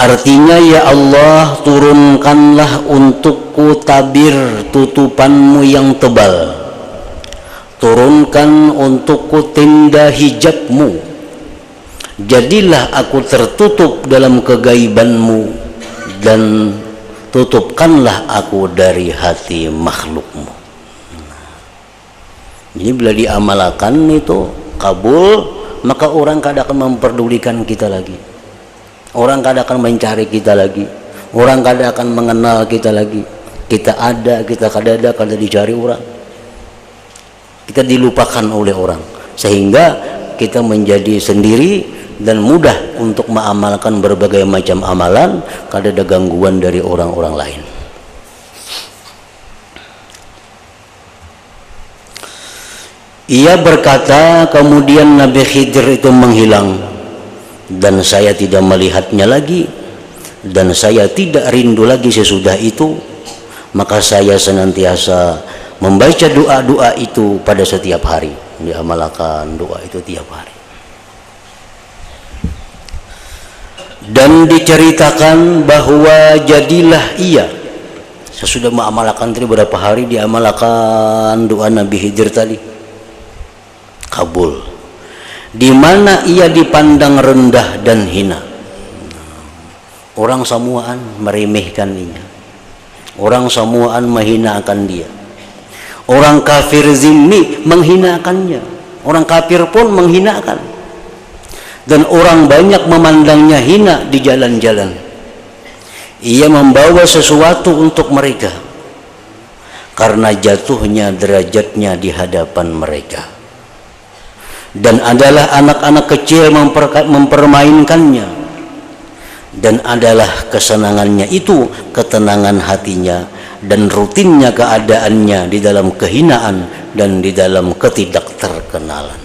Artinya, ya Allah, turunkanlah untukku tabir tutupanmu yang tebal, turunkan untukku tenda hijabmu, jadilah aku tertutup dalam kegaibanmu, dan tutupkanlah aku dari hati makhlukmu. Jadi bila diamalkan itu kabul, maka orang kadang akan memperdulikan kita lagi, orang kadang akan mencari kita lagi, orang kadang akan mengenal kita lagi. Kita ada, kita kadada, kada dicari orang, kita dilupakan oleh orang, sehingga kita menjadi sendiri dan mudah untuk mengamalkan berbagai macam amalan, kada ada gangguan dari orang-orang lain. Ia berkata, kemudian Nabi Khidir itu menghilang, dan saya tidak melihatnya lagi, dan saya tidak rindu lagi sesudah itu. Maka saya senantiasa membaca doa-doa itu pada setiap hari, diamalkan doa itu tiap hari. Dan diceritakan bahwa jadilah ia, sesudah mengamalkan tadi berapa hari, diamalkan doa Nabi Khidir tadi, kabul, di mana ia dipandang rendah dan hina. Orang samuaan meremehkannya, orang samuaan menghinakan dia, orang kafir zimmi menghinakannya, orang kafir pun menghinakan, dan orang banyak memandangnya hina di jalan-jalan. Ia membawa sesuatu untuk mereka karena jatuhnya derajatnya di hadapan mereka, dan adalah anak-anak kecil mempermainkannya, dan adalah kesenangannya itu ketenangan hatinya, dan rutinnya keadaannya di dalam kehinaan dan di dalam ketidakterkenalan.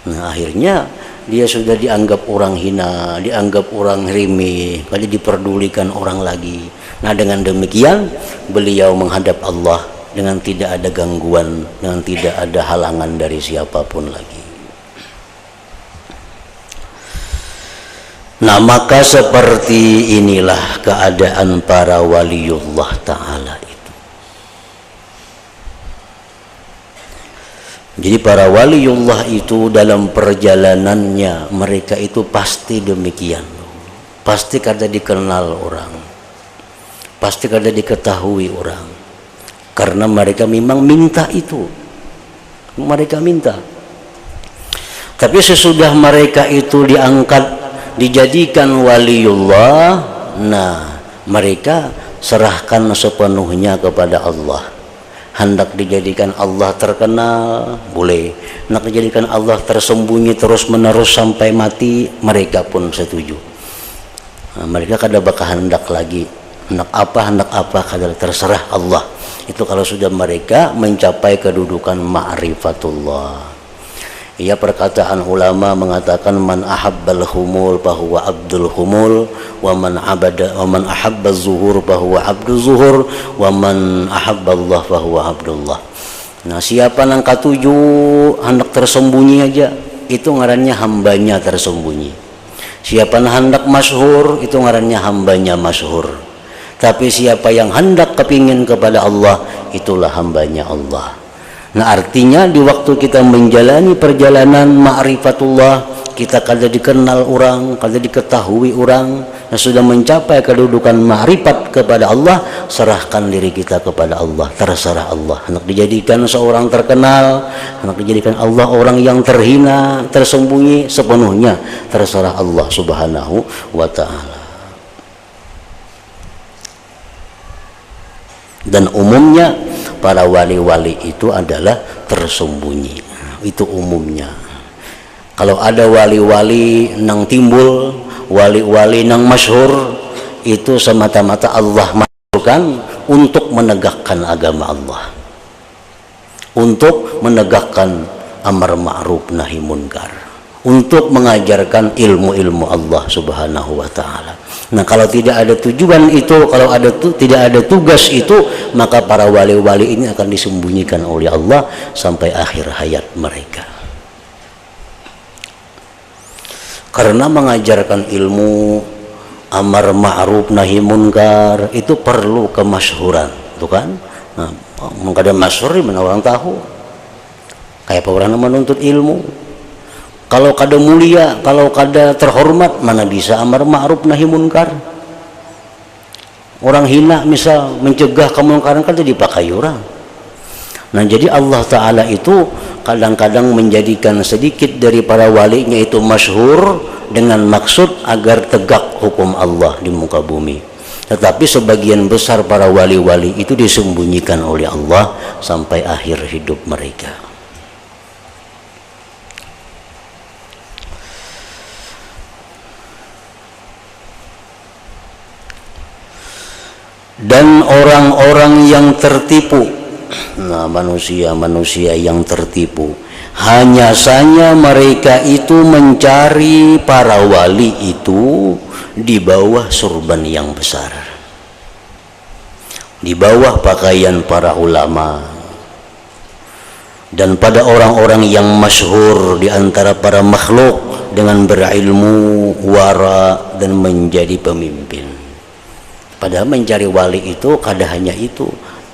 Nah, akhirnya dia sudah dianggap orang hina, dianggap orang remeh, kalau diperdulikan orang lagi. Nah, dengan demikian beliau menghadap Allah dengan tidak ada gangguan, dengan tidak ada halangan dari siapapun lagi. Nah, maka seperti inilah keadaan para waliullah ta'ala itu. Jadi para waliullah itu dalam perjalanannya mereka itu pasti demikian, pasti kada dikenal orang, pasti kada diketahui orang, karena mereka memang minta itu, mereka minta. Tapi sesudah mereka itu diangkat, dijadikan waliullah, nah mereka serahkan sepenuhnya kepada Allah. Hendak dijadikan Allah terkenal, boleh. Hendak dijadikan Allah tersembunyi terus menerus sampai mati, mereka pun setuju. Nah, mereka kada bakal hendak lagi, hendak apa kada, terserah Allah. Itu kalau sudah mereka mencapai kedudukan ma'rifatullah. Ya, perkataan ulama mengatakan, man ahabbal humul fahuwa abdul humul, wa man ahabba zuhur fahuwa abdul zuhur, wa man ahabballah fahuwa abdullah. Nah, siapa nang katuju hendak tersembunyi aja, itu ngarannya hambanya tersembunyi. Siapa nang hendak masyhur, itu ngarannya hambanya masyhur. Tapi siapa yang hendak kepingin kepada Allah, itulah hambanya Allah. Nah, artinya di waktu kita menjalani perjalanan ma'rifatullah, kita kada dikenal orang, kada diketahui orang, nah sudah mencapai kedudukan ma'rifat kepada Allah, serahkan diri kita kepada Allah, terserah Allah. Hendak dijadikan seorang terkenal, hendak dijadikan Allah orang yang terhina, tersembunyi, sepenuhnya terserah Allah subhanahu wa ta'ala. Dan umumnya para wali-wali itu adalah tersembunyi, itu umumnya. Kalau ada wali-wali nang timbul, wali-wali nang masyhur, itu semata-mata Allah masukkan untuk menegakkan agama Allah, untuk menegakkan amar ma'ruf nahi munkar, untuk mengajarkan ilmu-ilmu Allah subhanahu wa ta'ala. Nah, kalau tidak ada tujuan itu, kalau tidak ada tugas itu, maka para wali-wali ini akan disembunyikan oleh Allah sampai akhir hayat mereka. Karena mengajarkan ilmu, amar ma'ruf nahi munkar itu perlu kemasyhuran, tuh kan? Nah, kada masyhur mana orang tahu. Kayak apa orang menuntut ilmu. Kalau kada mulia, kalau kada terhormat, mana bisa amar ma'ruf nahi munkar? Orang hina misal mencegah kemungkaran kan dipakai orang. Nah, jadi Allah Ta'ala itu kadang-kadang menjadikan sedikit dari para walinya itu masyhur dengan maksud agar tegak hukum Allah di muka bumi. Tetapi sebagian besar para wali-wali itu disembunyikan oleh Allah sampai akhir hidup mereka. Dan orang-orang yang tertipu, nah manusia-manusia yang tertipu, hanya saja mereka itu mencari para wali itu di bawah surban yang besar, di bawah pakaian para ulama, dan pada orang-orang yang masyhur di antara para makhluk dengan berilmu, wara, dan menjadi pemimpin. Padahal mencari wali itu kada hanya itu,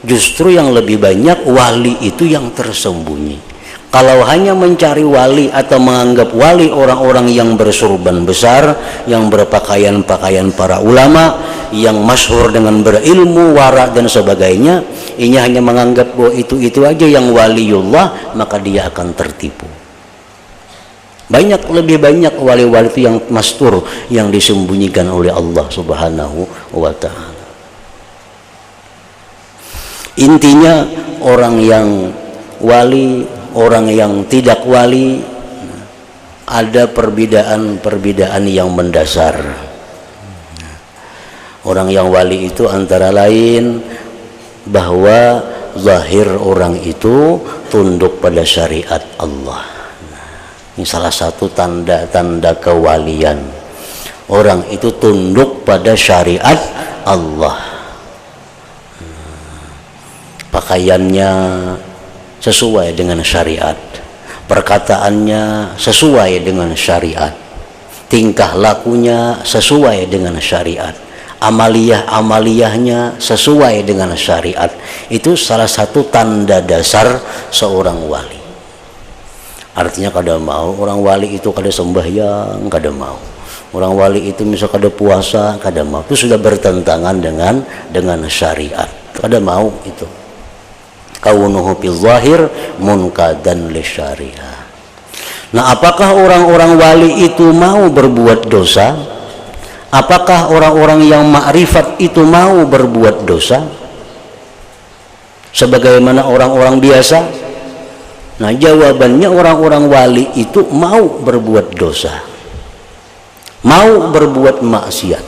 justru yang lebih banyak wali itu yang tersembunyi. Kalau hanya mencari wali atau menganggap wali orang-orang yang bersurban besar, yang berpakaian-pakaian para ulama, yang masyhur dengan berilmu, wara, dan sebagainya, ini hanya menganggap bahwa itu aja yang waliullah, maka dia akan tertipu. Lebih banyak wali-wali itu yang mastur, yang disembunyikan oleh Allah Subhanahu wa Ta'ala. Intinya orang yang wali, orang yang tidak wali, ada perbedaan yang mendasar. Orang yang wali itu antara lain bahwa zahir orang itu tunduk pada syariat Allah. Ini salah satu tanda-tanda kewalian. Orang itu tunduk pada syariat Allah. Pakaiannya sesuai dengan syariat, perkataannya sesuai dengan syariat, tingkah lakunya sesuai dengan syariat, amaliyahnya sesuai dengan syariat. Itu salah satu tanda dasar seorang wali. Artinya kada mau orang wali itu kada sembahyang, kada mau. Orang wali itu misal kada puasa, kada mau. Itu sudah bertentangan dengan syariat. Kada mau itu. Kaunuhu fil zahir munkadan lisyariah. Nah, apakah orang-orang wali itu mau berbuat dosa? Apakah orang-orang yang makrifat itu mau berbuat dosa? Sebagaimana orang-orang biasa? Nah, jawabannya orang-orang wali itu mau berbuat dosa, mau berbuat maksiat.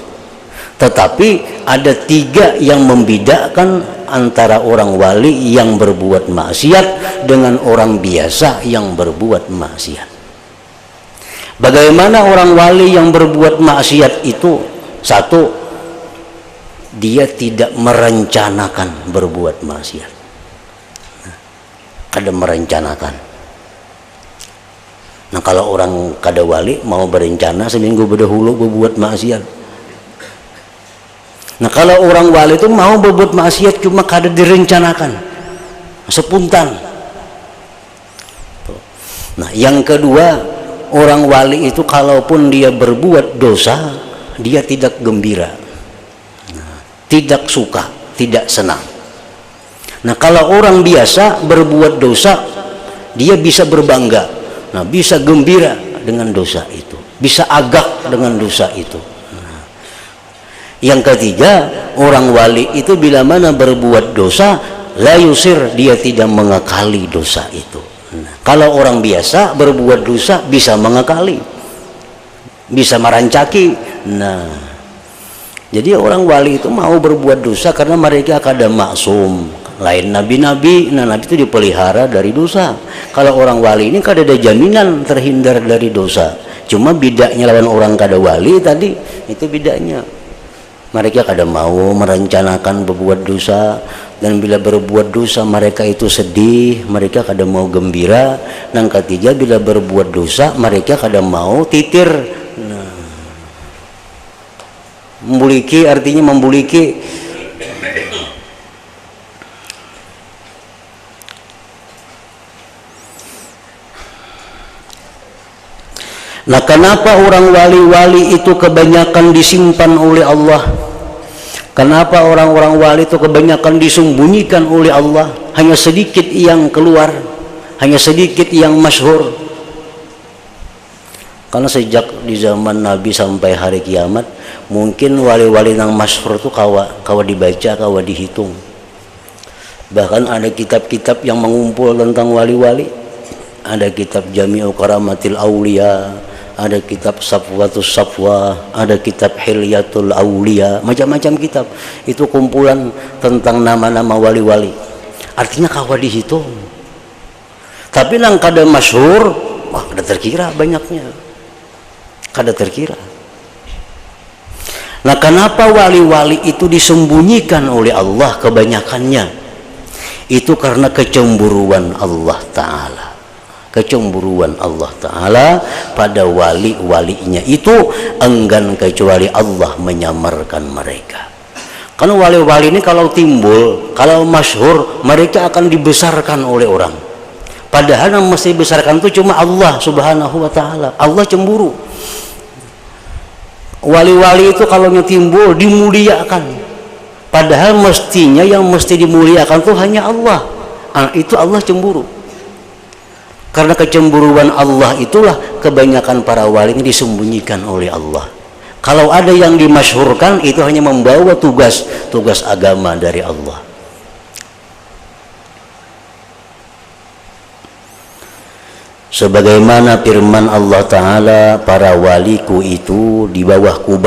Tetapi ada 3 yang membedakan antara orang wali yang berbuat maksiat dengan orang biasa yang berbuat maksiat. Bagaimana orang wali yang berbuat maksiat itu? 1, dia tidak merencanakan berbuat maksiat. Kada merencanakan. Nah, kalau orang kada wali mau berencana seminggu berdahulu berbuat maksiat. Nah, kalau orang wali itu mau berbuat maksiat cuma kada direncanakan, spontan. Nah, yang kedua, orang wali itu kalaupun dia berbuat dosa, dia tidak gembira, tidak suka, tidak senang. Nah, kalau orang biasa berbuat dosa, dia bisa berbangga, nah, bisa gembira dengan dosa itu, bisa agak dengan dosa itu. Nah, yang ketiga, orang wali itu bila mana berbuat dosa, la yusir, dia tidak mengakali dosa itu. Nah, kalau orang biasa berbuat dosa bisa mengakali, bisa merancaki. Nah, jadi orang wali itu mau berbuat dosa karena mereka kada maksum. Lain nabi-nabi, nah nabi itu dipelihara dari dosa. Kalau orang wali ini kada ada jaminan terhindar dari dosa. Cuma bedanya lawan orang kada wali tadi, itu bedanya. Mereka kada mau merencanakan berbuat dosa, dan bila berbuat dosa mereka itu sedih, mereka kada mau gembira. Dan ketiga, bila berbuat dosa mereka kada mau titir. Nah, Membuliki artinya membuliki. Nah, kenapa orang wali-wali itu kebanyakan disimpan oleh Allah? Kenapa orang-orang wali itu kebanyakan disembunyikan oleh Allah? Hanya sedikit yang keluar, hanya sedikit yang masyhur. Karena sejak di zaman Nabi sampai hari kiamat, mungkin wali-wali yang masyhur itu kawa dibaca, kawa dihitung. Bahkan ada kitab-kitab yang mengumpul tentang wali-wali. Ada kitab Jami'u Karamatil Aulia, ada kitab Safwatus Safwa, ada kitab Hilyatul Aulia, macam-macam kitab. Itu kumpulan tentang nama-nama wali-wali. Artinya kawa dihitung. Tapi nang kada masyhur, wah kada terkira banyaknya. Kada terkira. Nah, kenapa wali-wali itu disembunyikan oleh Allah kebanyakannya? Itu karena kecemburuan Allah Ta'ala. Kecemburuan Allah Ta'ala pada wali-walinya itu enggan kecuali Allah menyamarkan mereka. Karena wali-wali ini kalau timbul, kalau masyhur, mereka akan dibesarkan oleh orang. Padahal yang mesti dibesarkan itu cuma Allah Subhanahu wa Ta'ala. Allah cemburu. Wali-wali itu kalau timbul dimuliakan. Padahal mestinya yang mesti dimuliakan itu hanya Allah. Itu Allah cemburu. Karena kecemburuan Allah itulah kebanyakan para wali ini disembunyikan oleh Allah. Kalau ada yang dimasyhurkan, itu hanya membawa tugas agama dari Allah. Sebagaimana firman Allah Ta'ala, para waliku itu di bawah kubah